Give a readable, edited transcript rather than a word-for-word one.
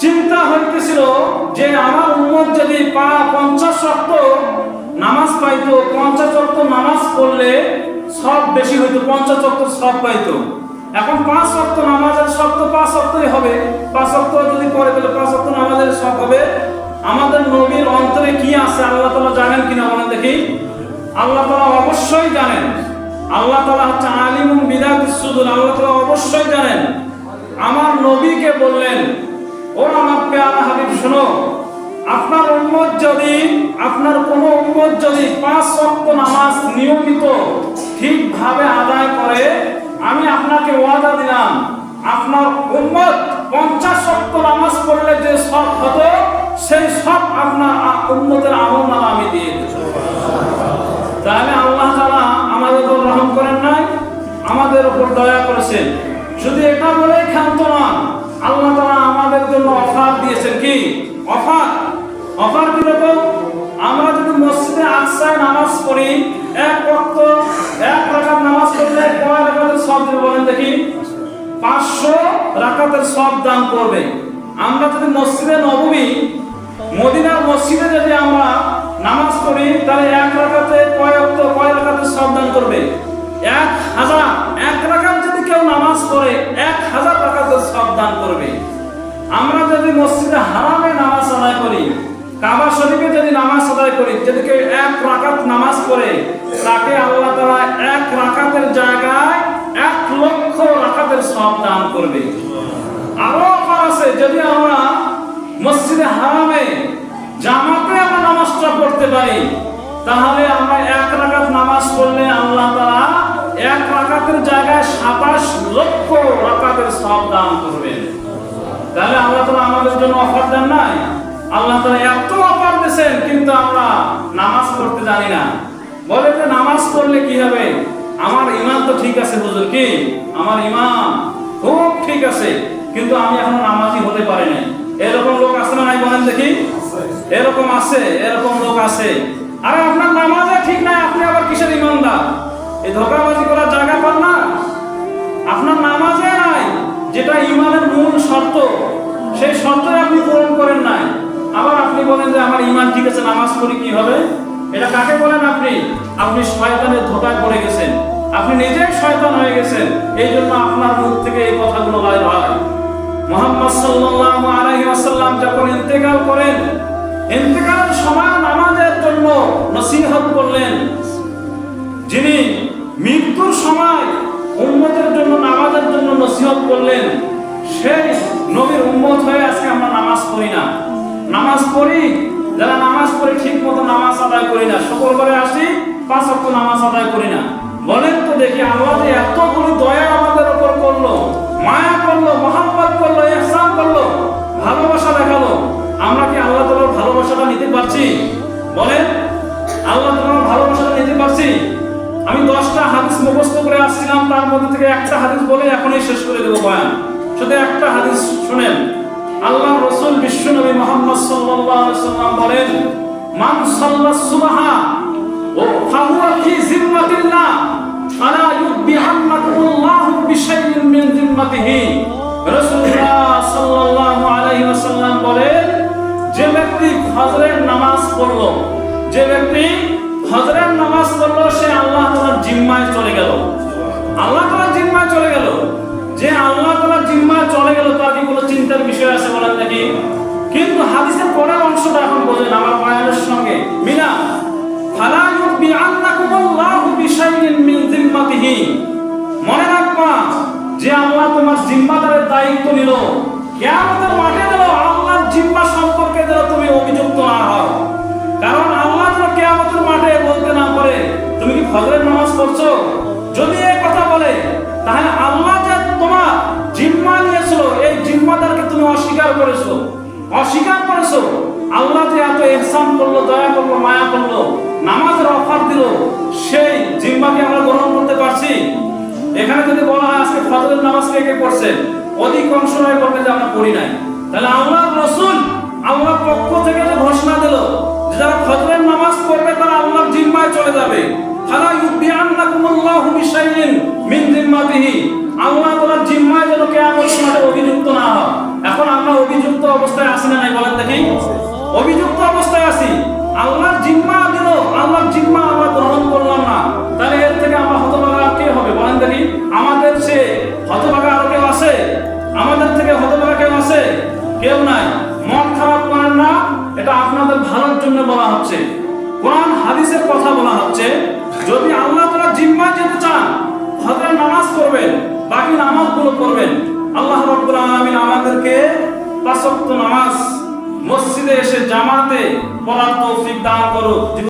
চিন্তা হইতেছিল যে আমার উম্মত যদি 50 ওয়াক্ত নামাজ পাইতো, 50 ওয়াক্ত নামাজ পড়লে সব বেশি হইতো, 50 ওয়াক্ত সব পাইতো। এখন 5 ওয়াক্ত নামাজের সব তো 5 ওয়াক্তই হবে, 5 ওয়াক্ত যদি পড়ে তাহলে 5 ওয়াক্ত নামাজের সব হবে। আমাদের নবীর অন্তরে কি আছে আল্লাহ তাআলা জানেন কিনা বলেন দেখি? আল্লাহ তাআলা অবশ্যই জানেন। আল্লাহ তাআলা হচ্ছে আলিমুন বিযাতিস সুদূর, আল্লাহ তাআলা অবশ্যই জানেন। আমার নবীকে বললেন, ও আমার প্যারা হাবিব শোনো, আপনার উম্মত যদি, আপনার কোনো উম্মত যদি 5 ওয়াক্ত নামাজ নিয়মিত ঠিকভাবে আদায় করে, আমি আপনাকে ওয়াদা দিলাম আপনার উম্মত 50 ওয়াক্ত নামাজ পড়লে যে সব হতো সেই সব আপনার উম্মতের আমলনামা আমি দিয়ে দেব। তাহলে আল্লাহ তাআলা আমাদের উপর রহম করেন নাই, আমাদের উপর দয়া করেছেন। শুধু এটা বলেই ক্ষান্ত নন, আল্লাহ তাআলা আমাদের জন্য অফার দিয়েছেন। কি অফার? অফার কি রকম? আমরা যদি মসজিদে আকসায় নামাজ পড়ি, এক ওয়াক্ত এক রাকাত নামাজ পড়লে কয় রাকাতের সওয়াব দেবে বলেন দেখি? 500 রাকাতের সওয়াব দান করবে। আমরা যদি মসজিদে নববী, মদিনার মসজিদে যদি আমরা নামাজ পড়ি, তাহলে এক রাকাতে কয় রাকাতের সওয়াব দান করবে? 1000। এক রাকাত যদি কেউ নামাজ পড়ে 1000 রাকাতের সওয়াব দান করবে। আমরা যদি মসজিদে হারামে নামাজ আদায় করি, কাবা শরীফে যদি নামাজ আদায় করি, যদি কেউ 1 রাকাত নামাজ পড়ে, তাকে আল্লাহ তাআলা 1 রাকাতের জায়গায় 1 লক্ষ রাকাতের সওয়াব দান করবে। আরো অফার আছে, যদি আমরা মসজিদে হারামে জামাতে আমরা নামাজটা পড়তে পারি, তাহলে আমরা 1 রাকাত নামাজ পড়লে আল্লাহ তাআলা 1 রাকাতের জায়গায় 27 লক্ষ রাকাতের সওয়াব দান করবেন। তাহলে আল্লাহ তাআলা আমাদের জন্য অফার দেন নাই? আল্লাহ তাআলা এত অফার দিয়েছেন, কিন্তু আমরা নামাজ পড়তে জানি না। বলে যে নামাজ পড়লে কি হবে? আমার ঈমান তো ঠিক আছে হুজুর, কি আমার ঈমান খুব ঠিক আছে, কিন্তু আমি এখনো নামাজি হতে পারি নাই। এরকম লোক আছে না নাই বলেন দেখি? এরকম আছে, এরকম লোক আছে। আরে আপনার নামাজে ঠিক নাই, আপনি আবার কিসের ঈমানদার? এই ধোঁকাবাজি করার জায়গা পান না। আপনার নামাজে নাই যেটা ঈমানের মূল শর্ত, সেই শর্ত আপনি পূরণ করেন নাই, আবার আপনি বলেন যে আমার ঈমান ঠিক আছে, নামাজ পড়ি কি হবে? এটা কাকে বলেন আপনি? আপনি শয়তানের ধোঁকায় পড়ে গেছেন, আপনি নিজেই শয়তান হয়ে গেছেন। এই জন্য আপনার মুখ থেকে এই কথাগুলো বাইর হয়। মুহাম্মদ সাল্লাল্লাহু আলাইহি ওয়াসাল্লাম যখন ইন্তেকাল করেন, ইন্তেকালের সময় নামাজের জন্য নসিহত করলেন। যিনি মৃত্যুর সময় উম্মতের জন্য নামাজের জন্য নসিহত করলেন, সেই নবীর উম্মত হয়ে আজকে আমরা নামাজ পড়ি না। নামাজ পড়ি, যারা নামাজ পড়ি ঠিক মতো নামাজ আদায় করি না। শুক্রবারে আসি, 5 ওয়াক্ত নামাজ আদায় করি না। বলেন তো দেখি, আল্লাহ যে এতগুলো দয়া আমাদের উপর করলো, মায়া করলো, মহব্বত করলো, ইহসান করলো, ভালোবাসা দেখালো, আমরা কি আল্লাহ তাআলার ভালোবাসাটা নিতে পারছি? বলেন, আল্লাহ তাআলার ভালোবাসাটা নিতে পারছি? আমি 10টা হাদিস মুখস্থ করে আসছিলাম, তার মধ্যে থেকে একটা হাদিস বলে এখনই শেষ করে দেব বয়ান। শুধু একটা হাদিস শুনেন। আল্লাহর রাসূল বিশ্বনবী মুহাম্মদ সাল্লাল্লাহু আলাইহি ওয়াসাল্লাম বলেন, মান সাল্লাস সুবহা ওয়া ফাহুয়া ফি জিম্মাতিল্লাহ ফালা ইউবিহান্নাকুল্লাহু বিশাইইন মিন জিম্মাতিহি। রাসূলুল্লাহ সাল্লাল্লাহু আলাইহি ওয়াসাল্লাম বলেন, যে ব্যক্তি ফজরের নামাজ পড়লো, যে ব্যক্তি ফজরের নামাজ পড়লো, সে আল্লাহ তাআলার জিম্মায় চলে গেল। আল্লাহ তাআলার জিম্মায় চলে গেল। যে আল্লাহ তাআলার জিম্মায় চলে গেল, তার কি কোনো চিন্তার বিষয় আছে বলেন নাকি? কিন্তু হাদিসের পরের অংশটা এখন বোঝেন আমার বয়ানের সঙ্গে মিলা। ফালা ইউবিআন্নাকুমুল্লাহু বিশাইইন মিন জিম্মাতিহি। মনে রাখবা, যে আল্লাহ তোমার জিম্মাদারের দায়িত্ব নিল, কিয়ামতের মাঠে দিল, আল্লাহর জিম্মা সম্পর্কে যেন তুমি অভিযুক্ত না হও। কারণ আল্লাহ যেন কিয়ামতের মাঠে বলতে না পারে তুমি কি ফজরের নামাজ পড়ছো। যদি এই কথা বলে, তাহলে আল্লাহ যে তোমার জিম্মা নিয়েছিল, এই জিম্মাদারকে তুমি অস্বীকার করেছো, অস্বীকার করেছো। আল্লাহ যে এত ইহসান করলো, দয়া করলো, মায়া করলো, নামাজের অফার দিল, সেই জিম্মাকে আমরা গ্রহণ করতে পারছি? এখানে যদি বলা হয় আজকে ফজরের নামাজ কে পড়ছে, অধিকাংশ রায় বলবে যে আমরা পড়ি নাই। তাহলে আল্লাহর রাসূল আল্লাহর পক্ষ থেকে যে ঘোষণা দিল, যারা ফজরের নামাজ পড়বে তারা আল্লাহর জিম্মায় চলে যাবে। ফালা ইউবিআন্নাকুমুল্লাহু বিশাইইন মিন জিম্মাতিহি। আল্লাহ তাআলার জিম্মায় যেন কিয়ামতের মাঠে অভিযুক্ত না হয়। এখন আমরা অভিযুক্ত অবস্থায় আছি না নাই বলেন দেখি? অভিযুক্ত অবস্থায় আছি। আল্লাহর জিম্মা দিল, আল্লাহর জিম্মা আমরা গ্রহণ করলাম না, তাহলে এর থেকে আমরা হতভাগা কে হবে বলেন দেখি? আমাদের সে হতভাগা আর কেউ আছে? আমাদের থেকে হতভাগা কেউ আছে? কেউ নাই। মন খারাপ করেন না, এটা আপনাদের ভালোর জন্য বলা হচ্ছে। কোরআন হাদিসের কথা বলা হচ্ছে। যদি আল্লাহ তাআলা জিম্মা যেতে চান, হযরত নামাজ পড়বেন, বাকি নামাজগুলো পড়বেন। আল্লাহ রাব্বুল আলামিন আমাদেরকে 5 ওয়াক্ত নামাজ মসজিদে এসে জামাতে পড়ার তৌফিক দান করুক।